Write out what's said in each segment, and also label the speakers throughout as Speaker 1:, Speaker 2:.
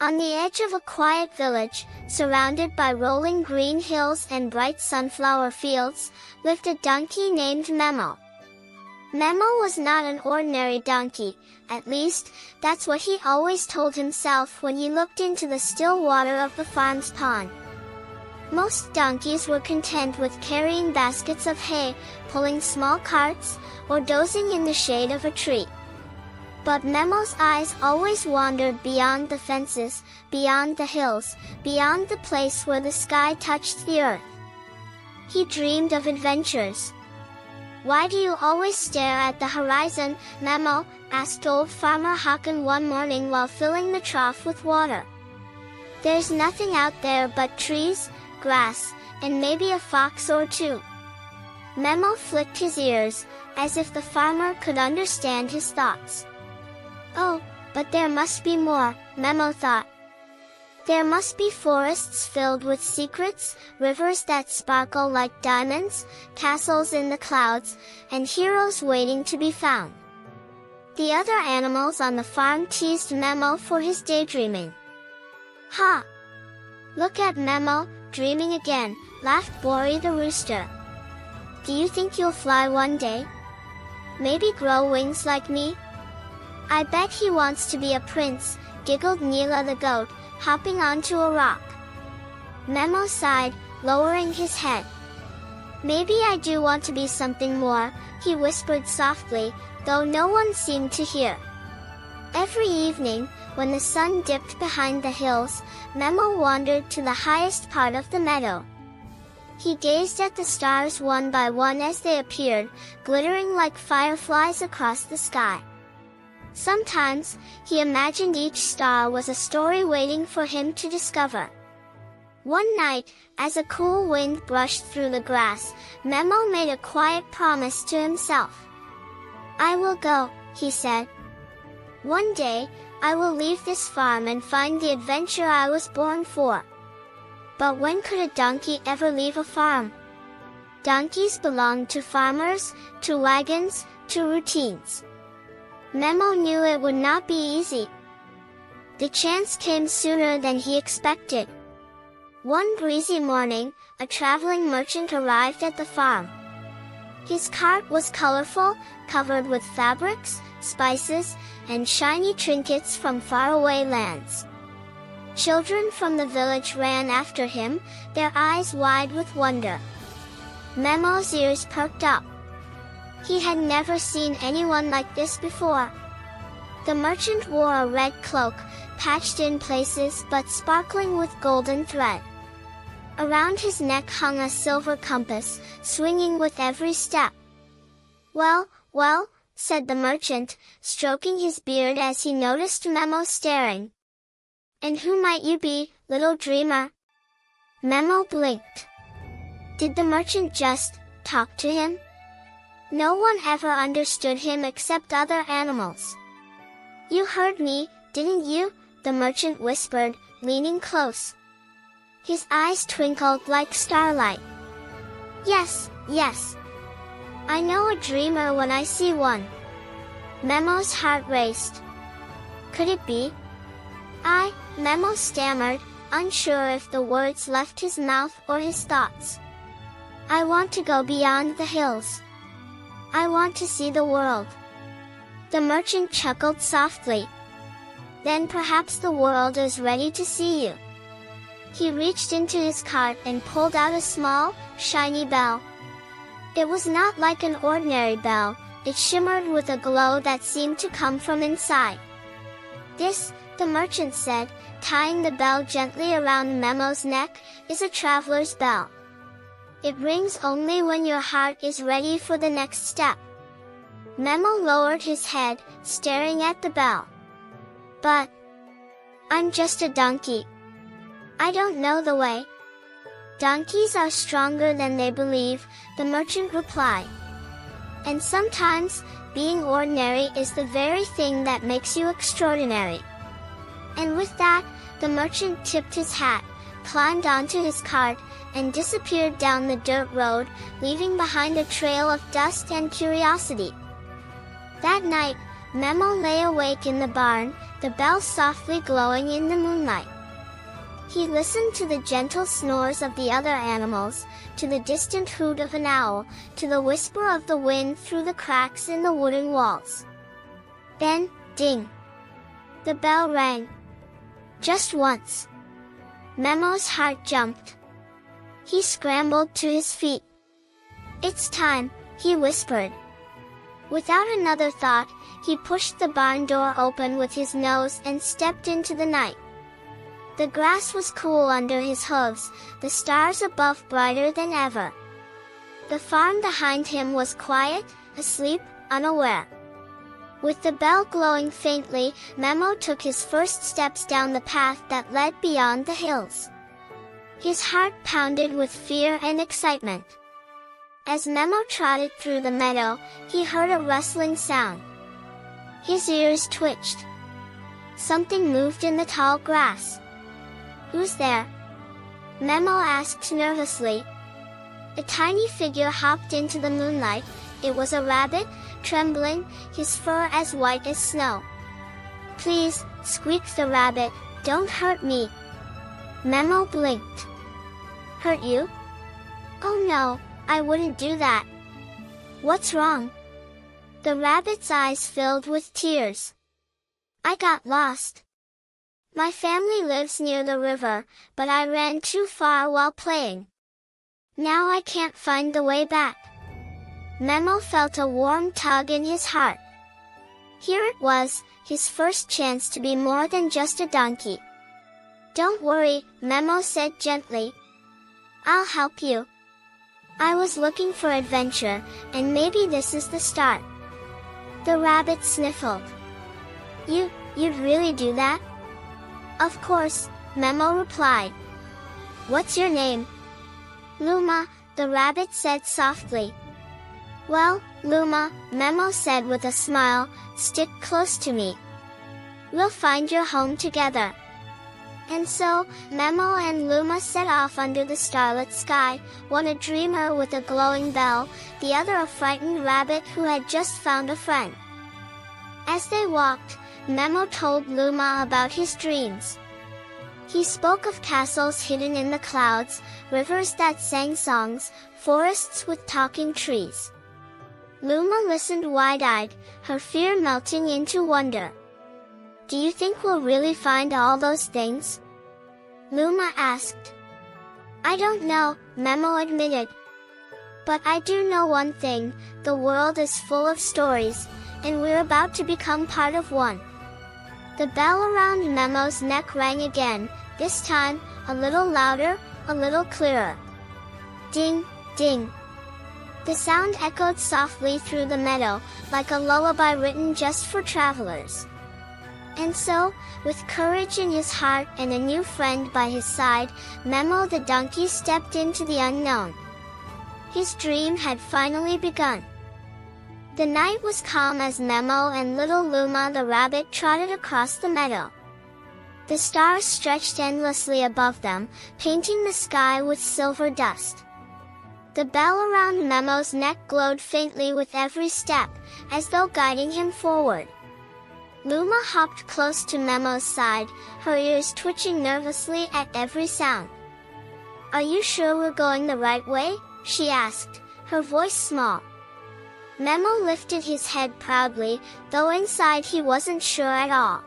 Speaker 1: On the edge of a quiet village, surrounded by rolling green hills and bright sunflower fields, lived a donkey named Memo. Memo was not an ordinary donkey, at least, that's what he always told himself when he looked into the still water of the farm's pond. Most donkeys were content with carrying baskets of hay, pulling small carts, or dozing in the shade of a tree. But Memo's eyes always wandered beyond the fences, beyond the hills, beyond the place where the sky touched the earth. He dreamed of adventures. "Why do you always stare at the horizon, Memo?" asked old Farmer Hakan one morning while filling the trough with water. "There's nothing out there but trees, grass, and maybe a fox or two." Memo flicked his ears, as if the farmer could understand his thoughts. "Oh, but there must be more," Memo thought. "There must be forests filled with secrets, rivers that sparkle like diamonds, castles in the clouds, and heroes waiting to be found." The other animals on the farm teased Memo for his daydreaming. "Ha! Look at Memo, dreaming again," laughed Bori the rooster. "Do you think you'll fly one day? Maybe grow wings like me?" "I bet he wants to be a prince," giggled Neela the goat, hopping onto a rock. Memo sighed, lowering his head. "Maybe I do want to be something more," he whispered softly, though no one seemed to hear. Every evening, when the sun dipped behind the hills, Memo wandered to the highest part of the meadow. He gazed at the stars one by one as they appeared, glittering like fireflies across the sky. Sometimes, he imagined each star was a story waiting for him to discover. One night, as a cool wind brushed through the grass, Memo made a quiet promise to himself. "I will go," he said. "One day, I will leave this farm and find the adventure I was born for." But when could a donkey ever leave a farm? Donkeys belonged to farmers, to wagons, to routines. Memo knew it would not be easy. The chance came sooner than he expected. One breezy morning, a traveling merchant arrived at the farm. His cart was colorful, covered with fabrics, spices, and shiny trinkets from faraway lands. Children from the village ran after him, their eyes wide with wonder. Memo's ears perked up. He had never seen anyone like this before. The merchant wore a red cloak, patched in places but sparkling with golden thread. Around his neck hung a silver compass, swinging with every step. "Well, well," said the merchant, stroking his beard as he noticed Memo staring. "And who might you be, little dreamer?" Memo blinked. Did the merchant just talk to him? No one ever understood him except other animals. "You heard me, didn't you?" the merchant whispered, leaning close. His eyes twinkled like starlight. "Yes, yes. I know a dreamer when I see one." Memo's heart raced. Could it be? Memo stammered, unsure if the words left his mouth or his thoughts. "I want to go beyond the hills. I want to see the world." The merchant chuckled softly. "Then perhaps the world is ready to see you." He reached into his cart and pulled out a small, shiny bell. It was not like an ordinary bell, it shimmered with a glow that seemed to come from inside. "This," the merchant said, tying the bell gently around Memo's neck, "is a traveler's bell. It rings only when your heart is ready for the next step." Memo lowered his head, staring at the bell. "But I'm just a donkey. I don't know the way." "Donkeys are stronger than they believe," the merchant replied. "And sometimes, being ordinary is the very thing that makes you extraordinary." And with that, the merchant tipped his hat, climbed onto his cart, and disappeared down the dirt road, leaving behind a trail of dust and curiosity. That night, Memo lay awake in the barn, the bell softly glowing in the moonlight. He listened to the gentle snores of the other animals, to the distant hoot of an owl, to the whisper of the wind through the cracks in the wooden walls. Then, ding! The bell rang. Just once. Memo's heart jumped. He scrambled to his feet. "It's time," he whispered. Without another thought, he pushed the barn door open with his nose and stepped into the night. The grass was cool under his hooves, the stars above brighter than ever. The farm behind him was quiet, asleep, unaware. With the bell glowing faintly, Memo took his first steps down the path that led beyond the hills. His heart pounded with fear and excitement. As Memo trotted through the meadow, he heard a rustling sound. His ears twitched. Something moved in the tall grass. "Who's there?" Memo asked nervously. A tiny figure hopped into the moonlight. It was a rabbit, trembling, his fur as white as snow. "Please," squeaked the rabbit, "don't hurt me." Memo blinked. "Hurt you?" "Oh no, I wouldn't do that." "What's wrong?" The rabbit's eyes filled with tears. "I got lost. My family lives near the river, but I ran too far while playing. Now I can't find the way back." Memo felt a warm tug in his heart. Here it was, his first chance to be more than just a donkey. "Don't worry," Memo said gently. "I'll help you. I was looking for adventure, and maybe this is the start." The rabbit sniffled. You'd really do that?" "Of course," Memo replied. "What's your name?" "Luma," the rabbit said softly. "Well, Luma," Memo said with a smile, "stick close to me. We'll find your home together." And so, Memo and Luma set off under the starlit sky, one a dreamer with a glowing bell, the other a frightened rabbit who had just found a friend. As they walked, Memo told Luma about his dreams. He spoke of castles hidden in the clouds, rivers that sang songs, forests with talking trees. Luma listened wide-eyed, her fear melting into wonder. "Do you think we'll really find all those things?" Luma asked. "I don't know," Memo admitted. "But I do know one thing, the world is full of stories, and we're about to become part of one." The bell around Memo's neck rang again, this time, a little louder, a little clearer. Ding, ding. The sound echoed softly through the meadow, like a lullaby written just for travelers. And so, with courage in his heart and a new friend by his side, Memo the donkey stepped into the unknown. His dream had finally begun. The night was calm as Memo and little Luma the rabbit trotted across the meadow. The stars stretched endlessly above them, painting the sky with silver dust. The bell around Memo's neck glowed faintly with every step, as though guiding him forward. Luma hopped close to Memo's side, her ears twitching nervously at every sound. "Are you sure we're going the right way?" she asked, her voice small. Memo lifted his head proudly, though inside he wasn't sure at all.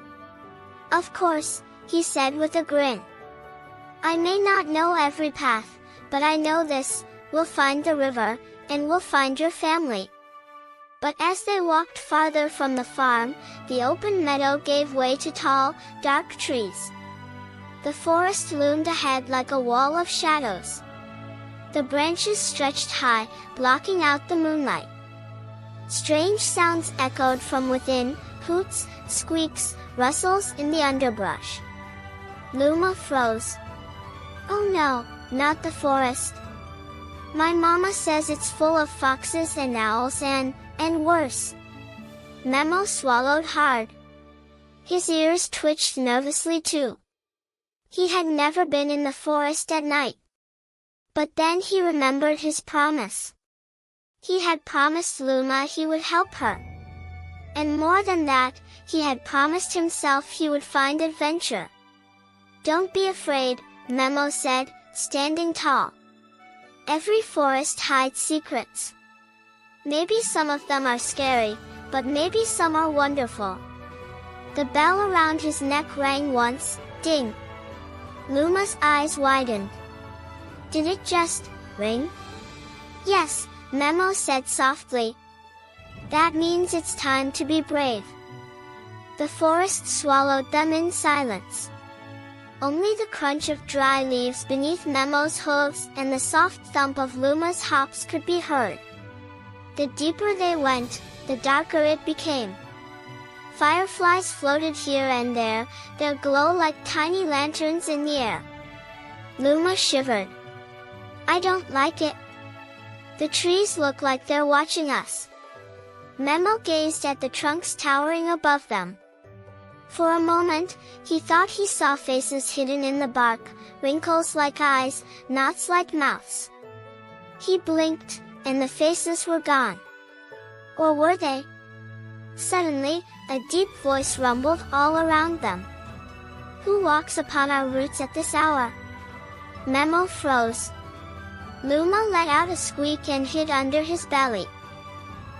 Speaker 1: "Of course," he said with a grin. "I may not know every path, but I know this, we'll find the river, and we'll find your family." But as they walked farther from the farm, the open meadow gave way to tall, dark trees. The forest loomed ahead like a wall of shadows. The branches stretched high, blocking out the moonlight. Strange sounds echoed from within, hoots, squeaks, rustles in the underbrush. Luma froze. "Oh no, not the forest. My mama says it's full of foxes and owls and worse." Memo swallowed hard. His ears twitched nervously too. He had never been in the forest at night. But then he remembered his promise. He had promised Luma he would help her. And more than that, he had promised himself he would find adventure. "Don't be afraid," Memo said, standing tall. "Every forest hides secrets. Maybe some of them are scary, but maybe some are wonderful." The bell around his neck rang once, ding. Luma's eyes widened. "Did it just ring?" "Yes," Memo said softly. "That means it's time to be brave." The forest swallowed them in silence. Only the crunch of dry leaves beneath Memo's hooves and the soft thump of Luma's hops could be heard. The deeper they went, the darker it became. Fireflies floated here and there, their glow like tiny lanterns in the air. Luma shivered. "I don't like it. The trees look like they're watching us." Memo gazed at the trunks towering above them. For a moment, he thought he saw faces hidden in the bark, wrinkles like eyes, knots like mouths. He blinked, and the faces were gone. Or were they? Suddenly, a deep voice rumbled all around them. "Who walks upon our roots at this hour?" Memo froze. Luma let out a squeak and hid under his belly.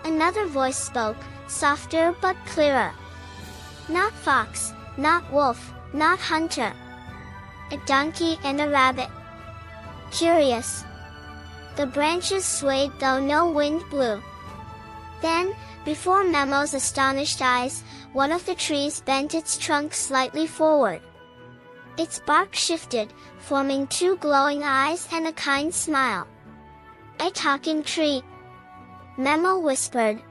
Speaker 1: Another voice spoke, softer but clearer. "Not fox, not wolf, not hunter. A donkey and a rabbit." Curious. The branches swayed though no wind blew. Then, before Memo's astonished eyes, one of the trees bent its trunk slightly forward. Its bark shifted, forming two glowing eyes and a kind smile. "A talking tree," Memo whispered.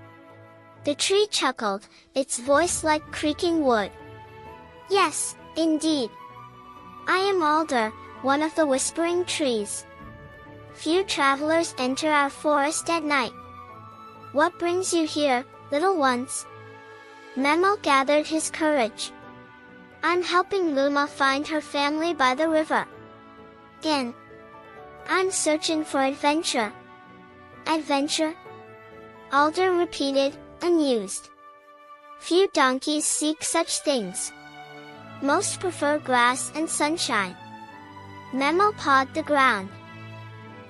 Speaker 1: The tree chuckled, its voice like creaking wood. "Yes, indeed. I am Alder, one of the whispering trees. Few travelers enter our forest at night. What brings you here, little ones?" Memo gathered his courage. "I'm helping Luma find her family by the river." "And I'm searching for adventure." "Adventure?" Alder repeated, amused. "Few donkeys seek such things. Most prefer grass and sunshine." Memo pawed the ground.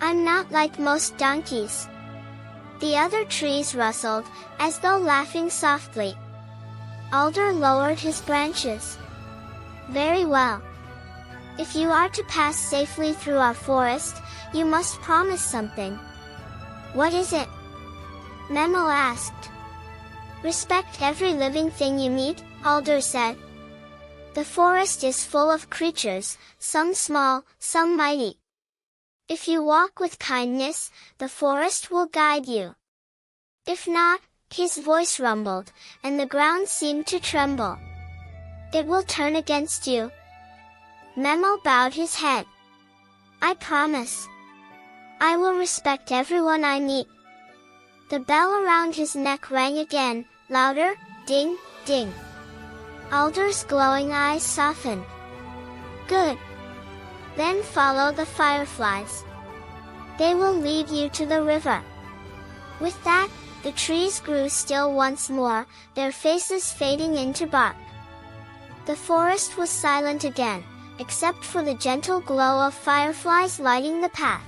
Speaker 1: "I'm not like most donkeys." The other trees rustled, as though laughing softly. Alder lowered his branches. "Very well. If you are to pass safely through our forest, you must promise something." "What is it?" Memo asked. "Respect every living thing you meet," Alder said. "The forest is full of creatures, some small, some mighty. If you walk with kindness, the forest will guide you. If not," his voice rumbled, and the ground seemed to tremble, "it will turn against you." Memo bowed his head. "I promise. I will respect everyone I meet." The bell around his neck rang again, louder, ding, ding. Alder's glowing eyes softened. "Good. Then follow the fireflies. They will lead you to the river." With that, the trees grew still once more, their faces fading into bark. The forest was silent again, except for the gentle glow of fireflies lighting the path.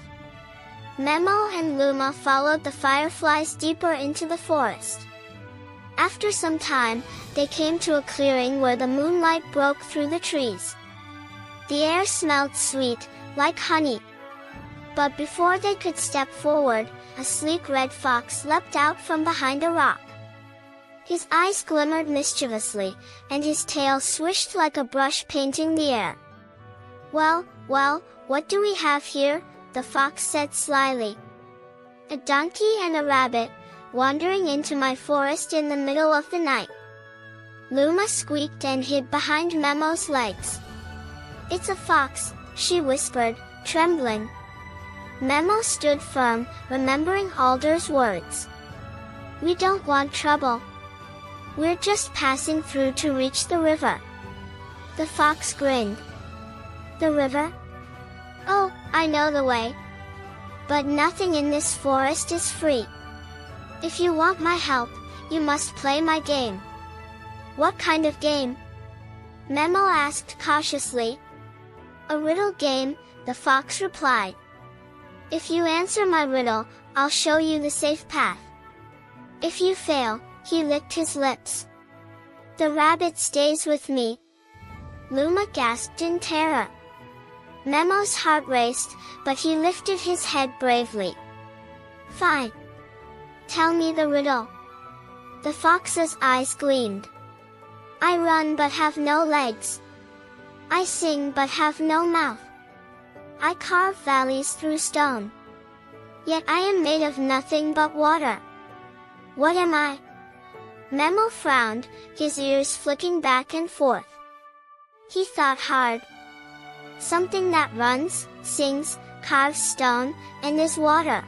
Speaker 1: Memo and Luma followed the fireflies deeper into the forest. After some time, they came to a clearing where the moonlight broke through the trees. The air smelled sweet, like honey. But before they could step forward, a sleek red fox leapt out from behind a rock. His eyes glimmered mischievously, and his tail swished like a brush painting the air. Well, what do we have here?" the fox said slyly. "A donkey and a rabbit, wandering into my forest in the middle of the night." Luma squeaked and hid behind Memo's legs. "It's a fox," she whispered, trembling. Memo stood firm, remembering Alder's words. "We don't want trouble. We're just passing through to reach the river." The fox grinned. "The river? Oh, I know the way. But nothing in this forest is free. If you want my help, you must play my game. What kind of game? Memo asked cautiously. A riddle game, the fox replied. If you answer my riddle, I'll show you the safe path. If you fail, he licked his lips. The rabbit stays with me. Luma gasped in terror. Memo's heart raced, but he lifted his head bravely. Fine. Tell me the riddle. The fox's eyes gleamed. I run but have no legs. I sing but have no mouth. I carve valleys through stone. Yet I am made of nothing but water. What am I? Memo frowned, his ears flicking back and forth. He thought hard. Something that runs, sings, carves stone, and is water.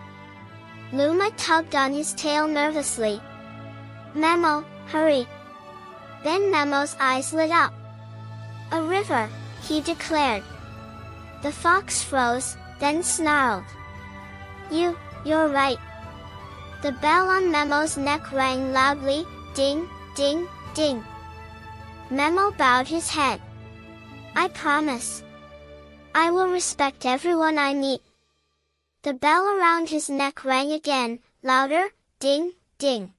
Speaker 1: Luma tugged on his tail nervously. Memo, hurry. Then Memo's eyes lit up. A river, he declared. The fox froze, then snarled. You're right. The bell on Memo's neck rang loudly, ding, ding, ding. Memo bowed his head. I promise. I will respect everyone I meet. The bell around his neck rang again, louder, ding, ding.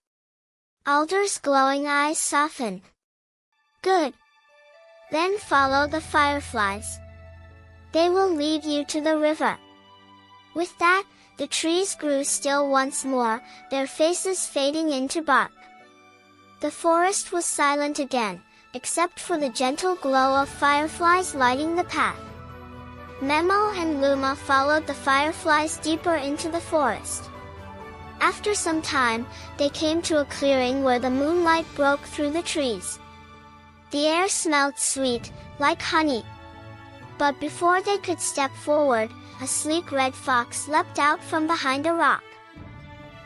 Speaker 1: Alder's glowing eyes softened. Good. Then follow the fireflies. They will lead you to the river. With that, the trees grew still once more, their faces fading into bark. The forest was silent again, except for the gentle glow of fireflies lighting the path. Memo and Luma followed the fireflies deeper into the forest. After some time, they came to a clearing where the moonlight broke through the trees. The air smelled sweet, like honey. But before they could step forward, a sleek red fox leapt out from behind a rock.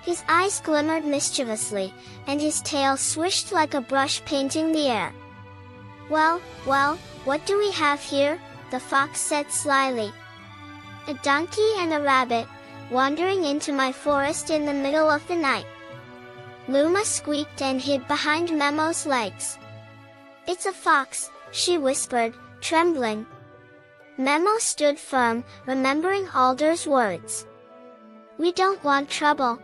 Speaker 1: His eyes glimmered mischievously, and his tail swished like a brush painting the air. Well, what do we have here? The fox said slyly. A donkey and a rabbit, wandering into my forest in the middle of the night. Luma squeaked and hid behind Memo's legs. It's a fox, she whispered, trembling. Memo stood firm, remembering Alder's words. We don't want trouble.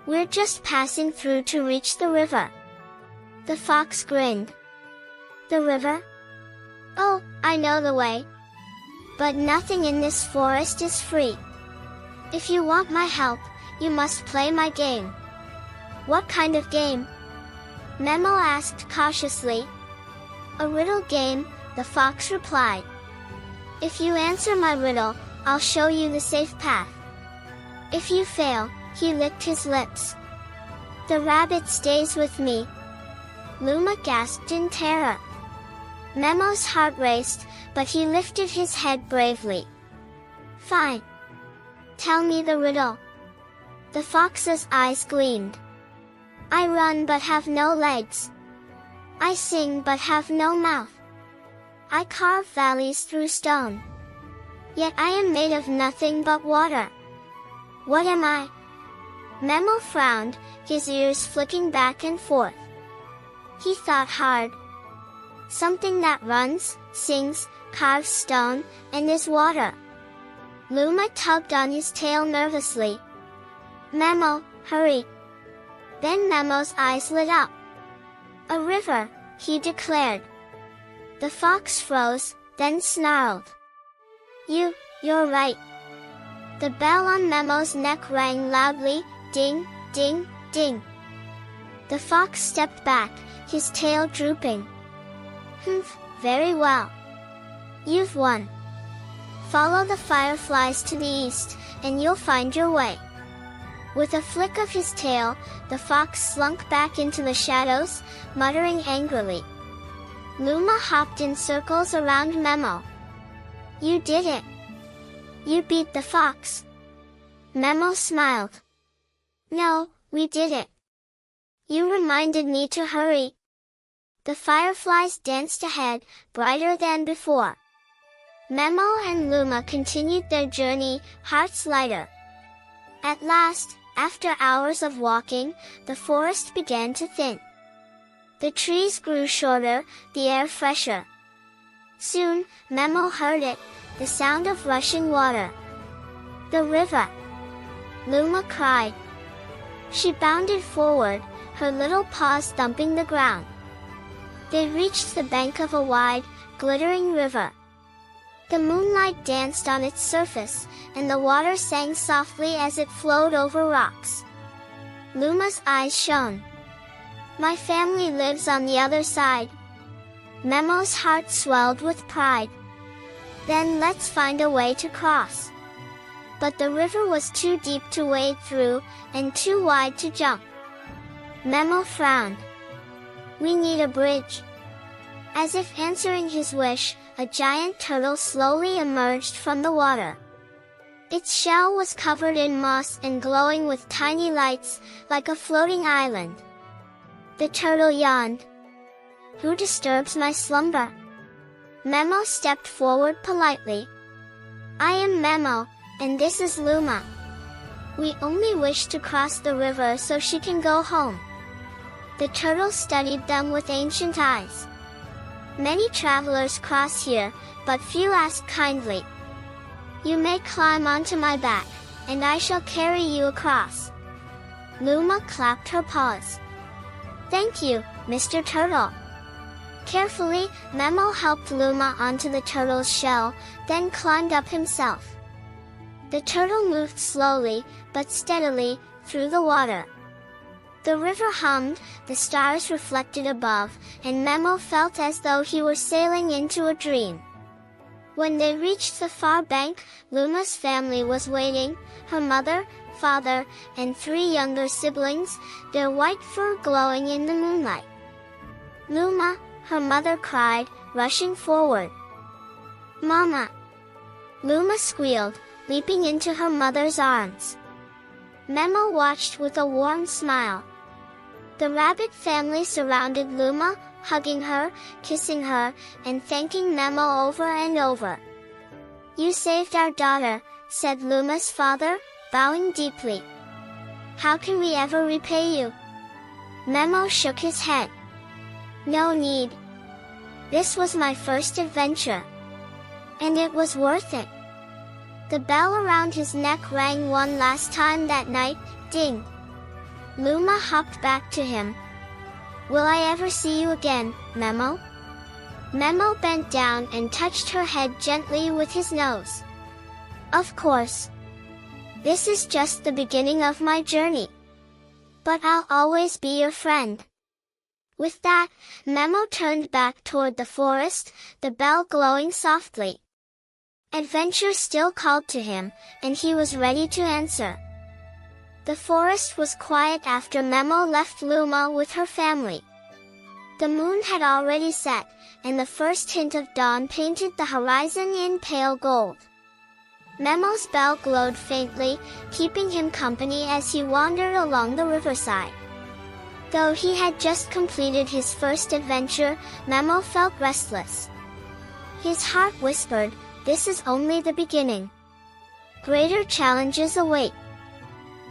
Speaker 1: We're just passing through to reach the river. The fox grinned. The river? Oh, I know the way. But nothing in this forest is free. If you want my help, you must play my game. What kind of game? Memo asked cautiously. A riddle game, the fox replied. If you answer my riddle, I'll show you the safe path. If you fail, he licked his lips. The rabbit stays with me. Luma gasped in terror. Memo's heart raced, but he lifted his head bravely. Fine. Tell me the riddle. The fox's eyes gleamed. I run but have no legs. I sing but have no mouth. I carve valleys through stone. Yet I am made of nothing but water. What am I? Memo frowned, his ears flicking back and forth. He thought hard. Something that runs, sings, carves stone, and is water. Luma tugged on his tail nervously. Memo, hurry. Then Memo's eyes lit up. A river, he declared. The fox froze, then snarled. You're right. The bell on Memo's neck rang loudly, ding, ding, ding. The fox stepped back, his tail drooping. Humph, very well. You've won. Follow the fireflies to the east, and you'll find your way. With a flick of his tail, the fox slunk back into the shadows, muttering angrily. Luma hopped in circles around Memo. You did it. You beat the fox. Memo smiled. No, we did it. You reminded me to hurry. The fireflies danced ahead, brighter than before. Memo and Luma continued their journey, hearts lighter. At last, After hours of walking, the forest began to thin. The trees grew shorter, the air fresher. Soon, Memo heard it, the sound of rushing water. The river! Luma cried. She bounded forward, her little paws thumping the ground. They reached the bank of a wide, glittering river. The moonlight danced on its surface, and the water sang softly as it flowed over rocks. Luma's eyes shone. My family lives on the other side. Memo's heart swelled with pride. Then let's find a way to cross. But the river was too deep to wade through, and too wide to jump. Memo frowned. We need a bridge. As if answering his wish, a giant turtle slowly emerged from the water. Its shell was covered in moss and glowing with tiny lights, like a floating island. The turtle yawned. Who disturbs my slumber? Memo stepped forward politely. I am Memo, and this is Luma. We only wish to cross the river so she can go home. The turtle studied them with ancient eyes. Many travelers cross here, but few ask kindly. You may climb onto my back, and I shall carry you across. Luma clapped her paws. Thank you, Mr. Turtle. Carefully, Memo helped Luma onto the turtle's shell, then climbed up himself. The turtle moved slowly, but steadily, through the water. The river hummed, the stars reflected above, and Memo felt as though he were sailing into a dream. When they reached the far bank, Luma's family was waiting, her mother, father, and 3 younger siblings, their white fur glowing in the moonlight. Luma, her mother cried, rushing forward. Mama! Luma squealed, leaping into her mother's arms. Memo watched with a warm smile. The rabbit family surrounded Luma, hugging her, kissing her, and thanking Memo over and over. You saved our daughter, said Luma's father, bowing deeply. How can we ever repay you? Memo shook his head. No need. This was my first adventure. And it was worth it. The bell around his neck rang one last time that night, ding. Luma hopped back to him. Will I ever see you again, Memo? Memo bent down and touched her head gently with his nose. Of course. This is just the beginning of my journey. But I'll always be your friend. With that, Memo turned back toward the forest, the bell glowing softly. Adventure still called to him, and he was ready to answer. The forest was quiet after Memo left Luma with her family. The moon had already set, and the first hint of dawn painted the horizon in pale gold. Memo's bell glowed faintly, keeping him company as he wandered along the riverside. Though he had just completed his first adventure, Memo felt restless. His heart whispered, this is only the beginning. Greater challenges await.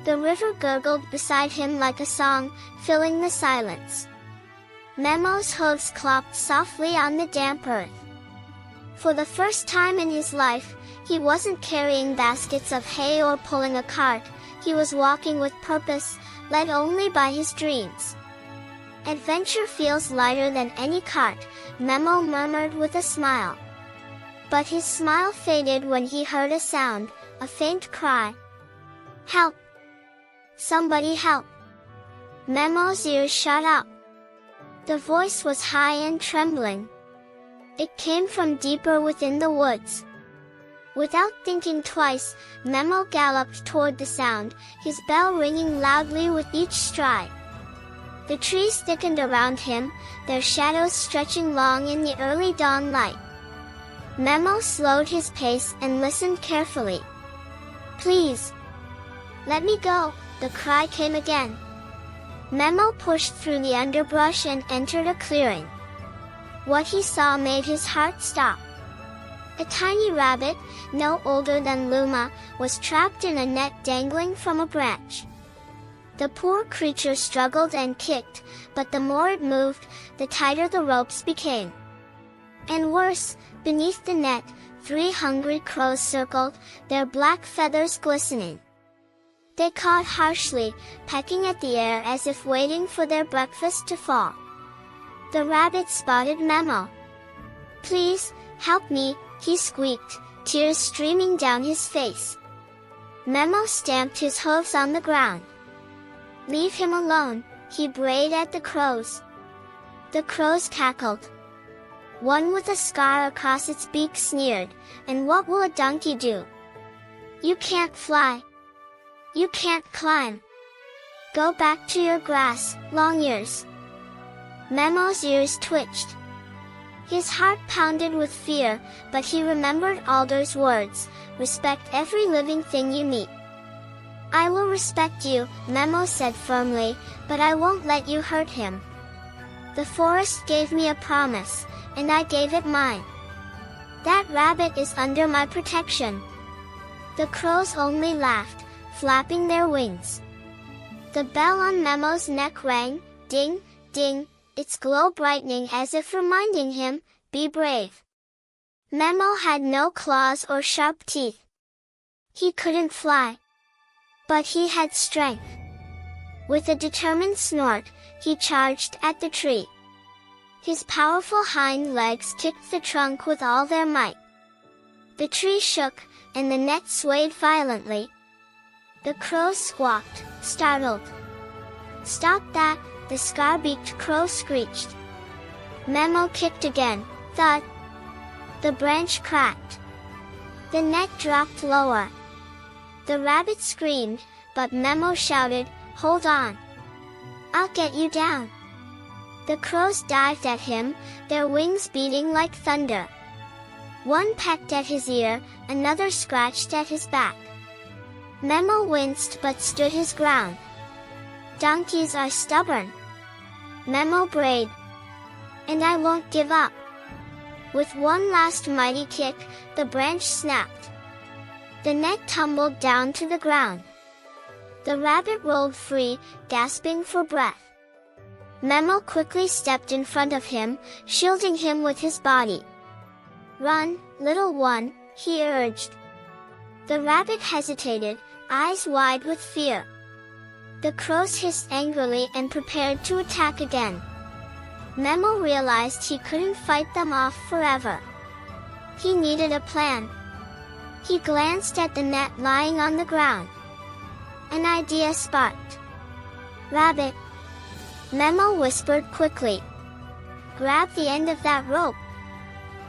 Speaker 1: The river gurgled beside him like a song, filling the silence. Memo's hooves clopped softly on the damp earth. For the first time in his life, he wasn't carrying baskets of hay or pulling a cart, he was walking with purpose, led only by his dreams. Adventure feels lighter than any cart, Memo murmured with a smile. But his smile faded when he heard a sound, a faint cry. Help! Somebody help! Memo's ears shut up. The voice was high and trembling. It came from deeper within the woods. Without thinking twice, Memo galloped toward the sound, his bell ringing loudly with each stride. The trees thickened around him, their shadows stretching long in the early dawn light. Memo slowed his pace and listened carefully. Please! Let me go, the cry came again. Memo pushed through the underbrush and entered a clearing. What he saw made his heart stop. A tiny rabbit, no older than Luma, was trapped in a net dangling from a branch. The poor creature struggled and kicked, but the more it moved, the tighter the ropes became. And worse, beneath the net, 3 hungry crows circled, their black feathers glistening. They cawed harshly, pecking at the air as if waiting for their breakfast to fall. The rabbit spotted Memo. "Please, help me," he squeaked, tears streaming down his face. Memo stamped his hooves on the ground. "Leave him alone," he brayed at the crows. The crows cackled. One with a scar across its beak sneered, "And what will a donkey do? You can't fly. You can't climb. Go back to your grass, long ears." Memo's ears twitched. His heart pounded with fear, but he remembered Alder's words, "Respect every living thing you meet." "I will respect you," Memo said firmly, "but I won't let you hurt him. The forest gave me a promise, and I gave it mine. That rabbit is under my protection." The crows only laughed, flapping their wings. The bell on Memo's neck rang, ding, ding, its glow brightening as if reminding him, "Be brave." Memo had no claws or sharp teeth. He couldn't fly. But he had strength. With a determined snort, he charged at the tree. His powerful hind legs kicked the trunk with all their might. The tree shook, and the net swayed violently. The crows squawked, startled. "Stop that!" the scar-beaked crow screeched. Memo kicked again, thud. The branch cracked. The net dropped lower. The rabbit screamed, but Memo shouted, "Hold on! I'll get you down!" The crows dived at him, their wings beating like thunder. One pecked at his ear, another scratched at his back. Memo winced but stood his ground. "Donkeys are stubborn," Memo brayed. "And I won't give up." With one last mighty kick, the branch snapped. The net tumbled down to the ground. The rabbit rolled free, gasping for breath. Memo quickly stepped in front of him, shielding him with his body. "Run, little one," he urged. The rabbit hesitated, eyes wide with fear. The crows hissed angrily and prepared to attack again. Memo realized he couldn't fight them off forever. He needed a plan. He glanced at the net lying on the ground. An idea sparked. "Rabbit," Memo whispered quickly. "Grab the end of that rope."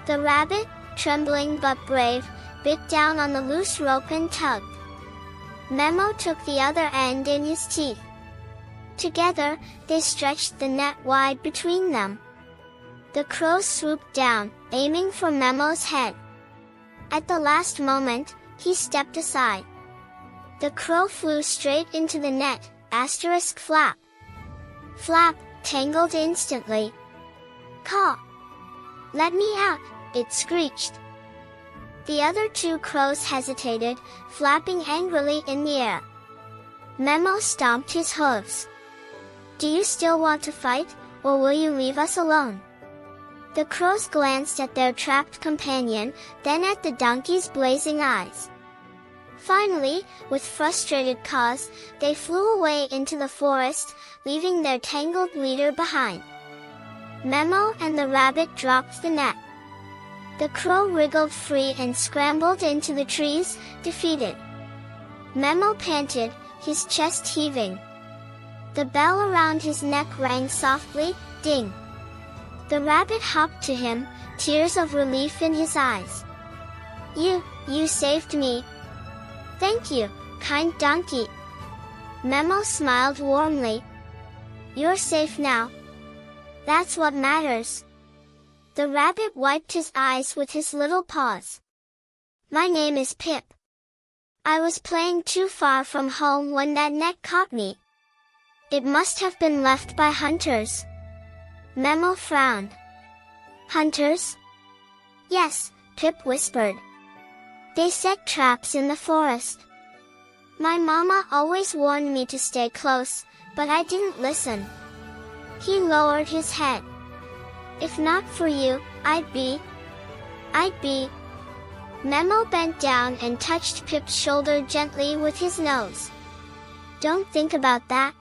Speaker 1: The rabbit, trembling but brave, bit down on the loose rope and tugged. Memo took the other end in his teeth. Together, they stretched the net wide between them. The crows swooped down, aiming for Memo's head. At the last moment, he stepped aside. The crow flew straight into the net, asterisk flap. Flap, tangled instantly. "Caw! Let me out," it screeched. The other 2 crows hesitated, flapping angrily in the air. Memo stomped his hooves. "Do you still want to fight, or will you leave us alone?" The crows glanced at their trapped companion, then at the donkey's blazing eyes. Finally, with frustrated caws, they flew away into the forest, leaving their tangled leader behind. Memo and the rabbit dropped the net. The crow wriggled free and scrambled into the trees, defeated. Memo panted, his chest heaving. The bell around his neck rang softly, ding. The rabbit hopped to him, tears of relief in his eyes. You saved me." "Thank you, kind donkey." Memo smiled warmly. "You're safe now. That's what matters." The rabbit wiped his eyes with his little paws. "My name is Pip. I was playing too far from home when that net caught me. It must have been left by hunters." Memo frowned. "Hunters?" "Yes," Pip whispered. "They set traps in the forest. My mama always warned me to stay close, but I didn't listen. He lowered his head. If not for you, I'd be. Memo bent down and touched Pip's shoulder gently with his nose. Don't think about that.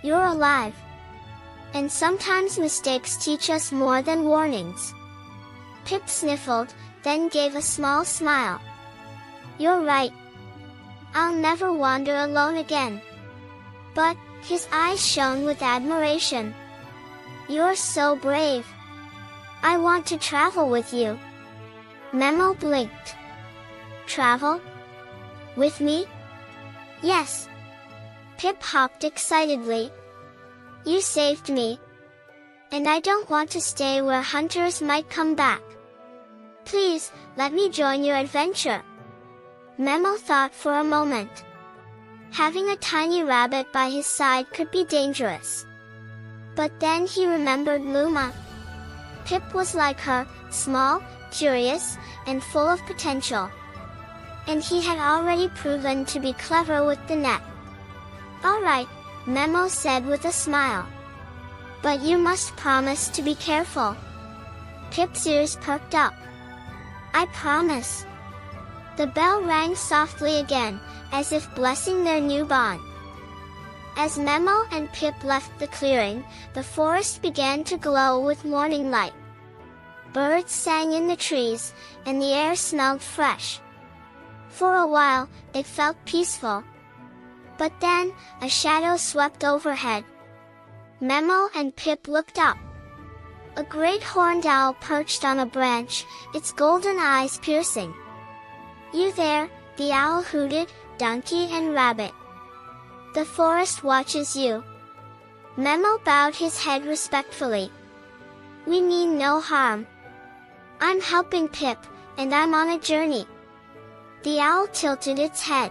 Speaker 1: You're alive. And sometimes mistakes teach us more than warnings. Pip sniffled, then gave a small smile. You're right. I'll never wander alone again. But, his eyes shone with admiration. You're so brave. I want to travel with you. Memo blinked. Travel? With me? Yes. Pip hopped excitedly. You saved me. And I don't want to stay where hunters might come back. Please, let me join your adventure. Memo thought for a moment. Having a tiny rabbit by his side could be dangerous. But then he remembered Luma. Pip was like her, small, curious, and full of potential. And he had already proven to be clever with the net. All right, Memo said with a smile. But you must promise to be careful. Pip's ears perked up. I promise. The bell rang softly again, as if blessing their new bond. As Memo and Pip left the clearing, the forest began to glow with morning light. Birds sang in the trees, and the air smelled fresh. For a while, it felt peaceful. But then, a shadow swept overhead. Memo and Pip looked up. A great horned owl perched on a branch, its golden eyes piercing. You there, the owl hooted, donkey and rabbit. The forest watches you. Memo bowed his head respectfully. We mean no harm. I'm helping Pip, and I'm on a journey. The owl tilted its head.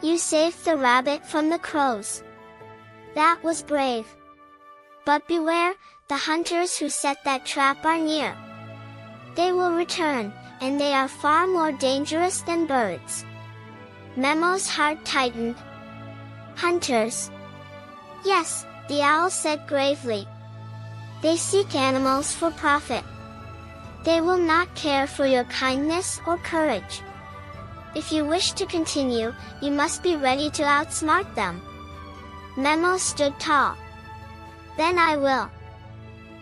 Speaker 1: You saved the rabbit from the crows. That was brave. But beware, the hunters who set that trap are near. They will return, and they are far more dangerous than birds. Memo's heart tightened. Hunters. Yes, the owl said gravely. They seek animals for profit. They will not care for your kindness or courage. If you wish to continue, you must be ready to outsmart them. Memo stood tall. Then I will.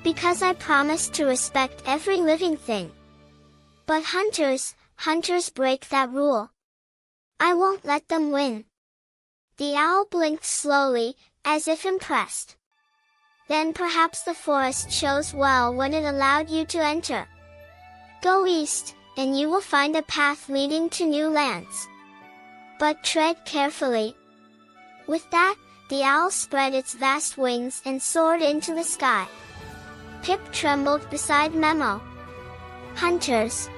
Speaker 1: Because I promise to respect every living thing. But hunters break that rule. I won't let them win. The owl blinked slowly, as if impressed. Then perhaps the forest chose well when it allowed you to enter. Go east, and you will find a path leading to new lands. But tread carefully. With that, the owl spread its vast wings and soared into the sky. Pip trembled beside Memo. Hunters.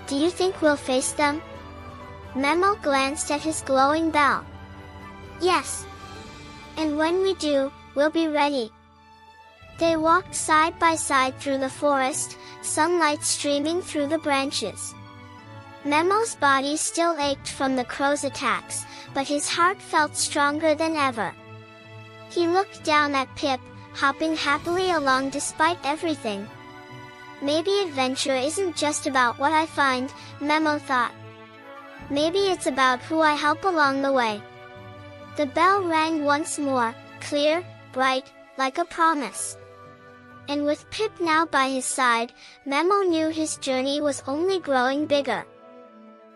Speaker 1: Do you think we'll face them? Memo glanced at his glowing bell. Yes. And when we do, we'll be ready. They walked side by side through the forest, sunlight streaming through the branches. Memo's body still ached from the crow's attacks, but his heart felt stronger than ever. He looked down at Pip, hopping happily along despite everything. Maybe adventure isn't just about what I find, Memo thought. Maybe it's about who I help along the way. The bell rang once more, clear, bright, like a promise. And with Pip now by his side, Memo knew his journey was only growing bigger.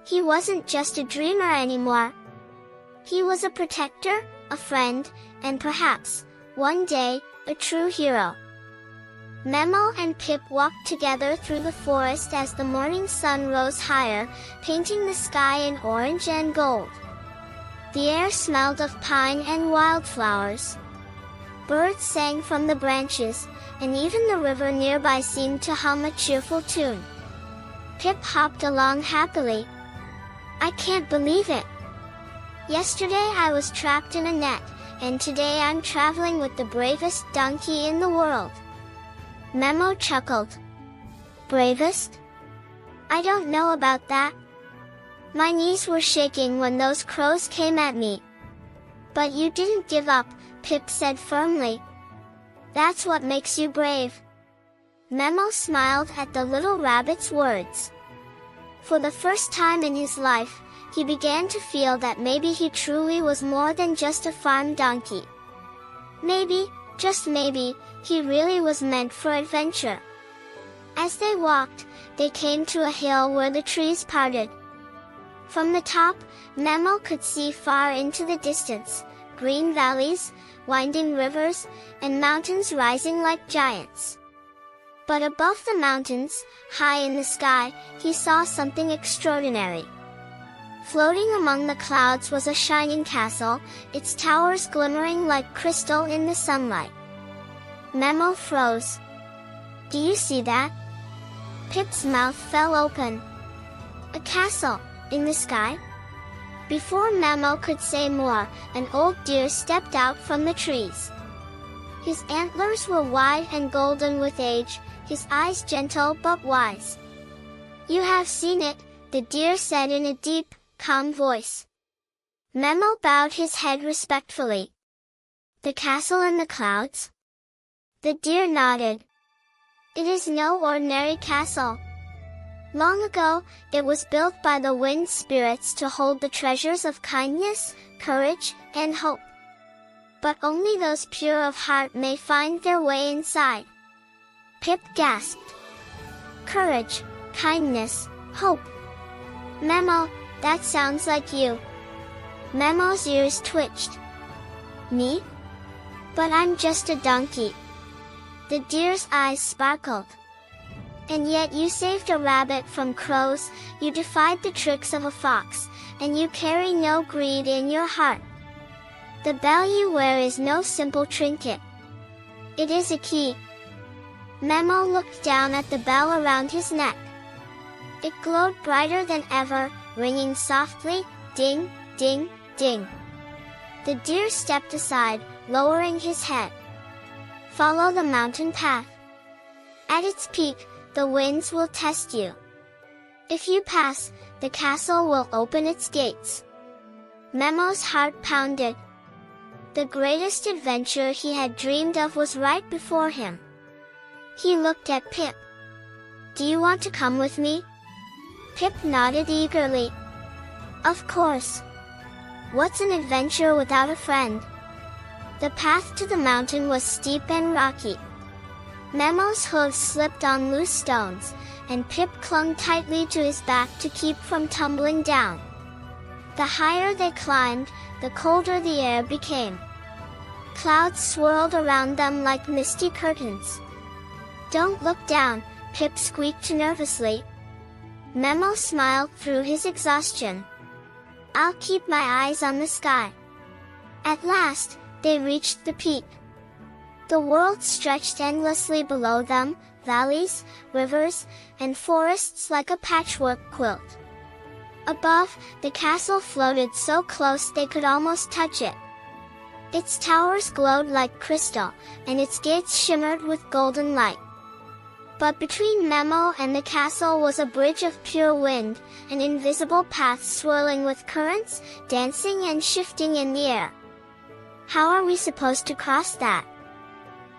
Speaker 1: He wasn't just a dreamer anymore. He was a protector, a friend, and perhaps, one day, a true hero. Memo and Pip walked together through the forest as the morning sun rose higher, painting the sky in orange and gold. The air smelled of pine and wildflowers. Birds sang from the branches, and even the river nearby seemed to hum a cheerful tune. Pip hopped along happily. I can't believe it. Yesterday I was trapped in a net, and today I'm traveling with the bravest donkey in the world. Memo chuckled. Bravest? I don't know about that. My knees were shaking when those crows came at me. But you didn't give up, Pip said firmly. That's what makes you brave. Memo smiled at the little rabbit's words. For the first time in his life, he began to feel that maybe he truly was more than just a farm donkey. Maybe, just maybe, he really was meant for adventure. As they walked, they came to a hill where the trees parted. From the top, Memo could see far into the distance, green valleys, winding rivers, and mountains rising like giants. But above the mountains, high in the sky, he saw something extraordinary. Floating among the clouds was a shining castle, its towers glimmering like crystal in the sunlight. Memo froze. Do you see that? Pip's mouth fell open. A castle, in the sky? Before Memo could say more, an old deer stepped out from the trees. His antlers were wide and golden with age, his eyes gentle but wise. You have seen it, the deer said in a deep, calm voice. Memo bowed his head respectfully. The castle in the clouds? The deer nodded. It is no ordinary castle. Long ago, it was built by the wind spirits to hold the treasures of kindness, courage, and hope. But only those pure of heart may find their way inside. Pip gasped. Courage, kindness, hope. Memo, that sounds like you. Memo's ears twitched. Me? But I'm just a donkey. The deer's eyes sparkled. And yet you saved a rabbit from crows, you defied the tricks of a fox, and you carry no greed in your heart. The bell you wear is no simple trinket. It is a key. Memo looked down at the bell around his neck. It glowed brighter than ever, ringing softly, ding, ding, ding. The deer stepped aside, lowering his head. Follow the mountain path. At its peak, the winds will test you. If you pass, the castle will open its gates. Memo's heart pounded. The greatest adventure he had dreamed of was right before him. He looked at Pip. Do you want to come with me? Pip nodded eagerly. Of course. What's an adventure without a friend? The path to the mountain was steep and rocky. Memo's hooves slipped on loose stones, and Pip clung tightly to his back to keep from tumbling down. The higher they climbed, the colder the air became. Clouds swirled around them like misty curtains. Don't look down, Pip squeaked nervously. Memo smiled through his exhaustion. I'll keep my eyes on the sky. At last, they reached the peak. The world stretched endlessly below them, valleys, rivers, and forests like a patchwork quilt. Above, the castle floated so close they could almost touch it. Its towers glowed like crystal, and its gates shimmered with golden light. But between Memo and the castle was a bridge of pure wind, an invisible path swirling with currents, dancing and shifting in the air. How are we supposed to cross that?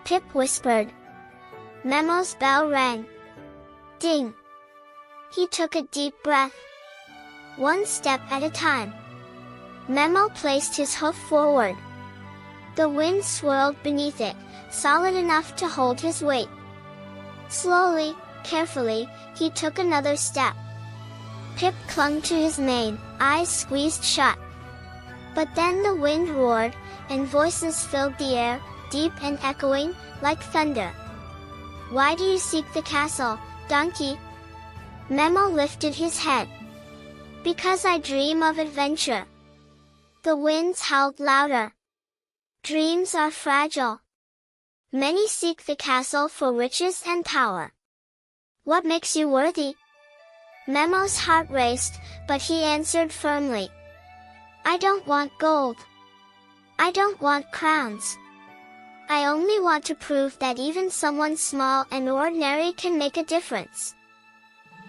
Speaker 1: Pip whispered. Memo's bell rang. Ding! He took a deep breath. One step at a time. Memo placed his hoof forward. The wind swirled beneath it, solid enough to hold his weight. Slowly, carefully, he took another step. Pip clung to his mane, eyes squeezed shut. But then the wind roared, and voices filled the air, deep and echoing, like thunder. Why do you seek the castle, donkey? Memo lifted his head. Because I dream of adventure. The winds howled louder. Dreams are fragile. Many seek the castle for riches and power. What makes you worthy? Memo's heart raced, but he answered firmly. I don't want gold. I don't want crowns. I only want to prove that even someone small and ordinary can make a difference.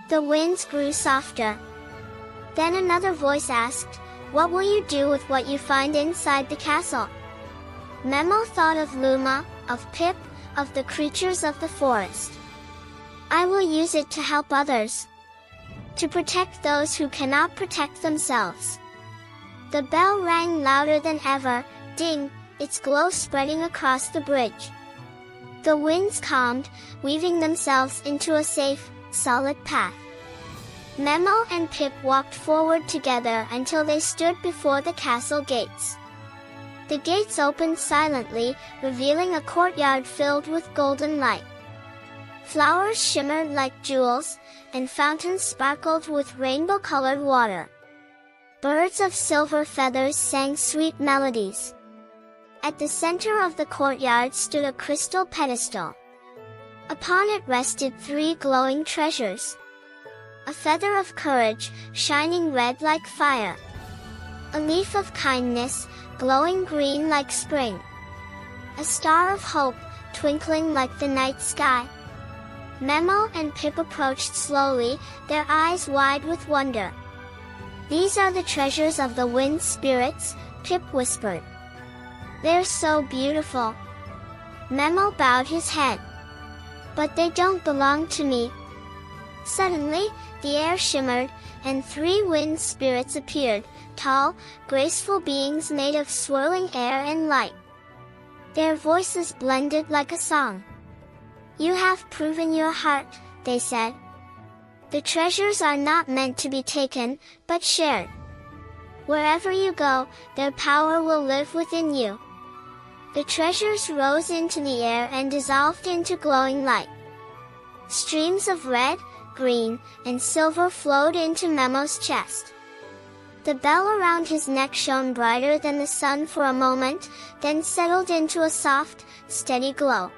Speaker 1: The winds grew softer. Then another voice asked, "What will you do with what you find inside the castle?" Memo thought of Luma, of Pip, of the creatures of the forest. "I will use it to help others. To protect those who cannot protect themselves." The bell rang louder than ever, ding, its glow spreading across the bridge. The winds calmed, weaving themselves into a safe, solid path. Memo and Pip walked forward together until they stood before the castle gates. The gates opened silently, revealing a courtyard filled with golden light. Flowers shimmered like jewels, and fountains sparkled with rainbow-colored water. Birds of silver feathers sang sweet melodies. At the center of the courtyard stood a crystal pedestal. Upon it rested 3 glowing treasures. A feather of courage, shining red like fire. A leaf of kindness, glowing green like spring. A star of hope, twinkling like the night sky. Memo and Pip approached slowly, their eyes wide with wonder. "These are the treasures of the wind spirits," Pip whispered. "They're so beautiful." Memo bowed his head. "But they don't belong to me." Suddenly, the air shimmered, and 3 wind spirits appeared, tall, graceful beings made of swirling air and light. Their voices blended like a song. "You have proven your heart," they said. "The treasures are not meant to be taken, but shared. Wherever you go, their power will live within you." The treasures rose into the air and dissolved into glowing light. Streams of red, green, and silver flowed into Memo's chest. The bell around his neck shone brighter than the sun for a moment, then settled into a soft, steady glow.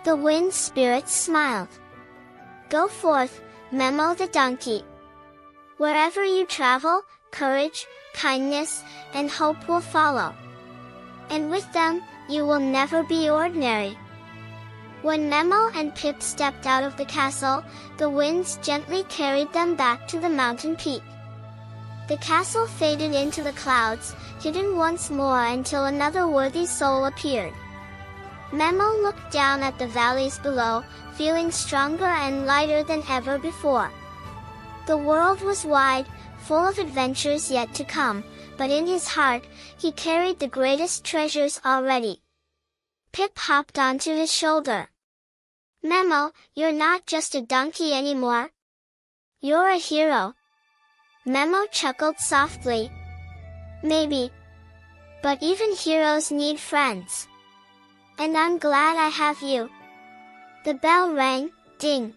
Speaker 1: The wind spirits smiled. "Go forth, Memo the donkey. Wherever you travel, courage, kindness, and hope will follow. And with them, you will never be ordinary." When Memo and Pip stepped out of the castle, the winds gently carried them back to the mountain peak. The castle faded into the clouds, hidden once more until another worthy soul appeared. Memo looked down at the valleys below, feeling stronger and lighter than ever before. The world was wide, full of adventures yet to come, but in his heart, he carried the greatest treasures already. Pip hopped onto his shoulder. "Memo, you're not just a donkey anymore. You're a hero." Memo chuckled softly. "Maybe. But even heroes need friends. And I'm glad I have you." The bell rang, ding.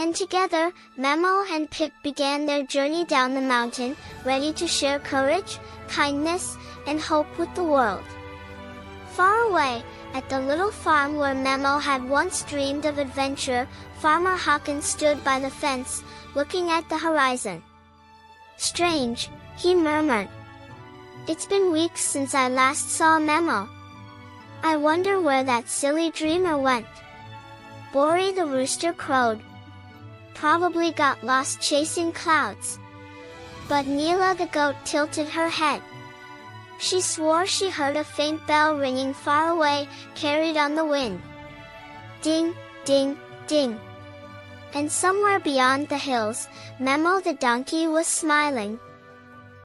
Speaker 1: And together, Memo and Pip began their journey down the mountain, ready to share courage, kindness, and hope with the world. Far away, at the little farm where Memo had once dreamed of adventure, Farmer Hawkins stood by the fence, looking at the horizon. "Strange," he murmured. "It's been weeks since I last saw Memo. I wonder where that silly dreamer went." Bori the rooster crowed. "Probably got lost chasing clouds." But Neela the goat tilted her head. She swore she heard a faint bell ringing far away, carried on the wind. Ding, ding, ding. And somewhere beyond the hills, Memo the donkey was smiling.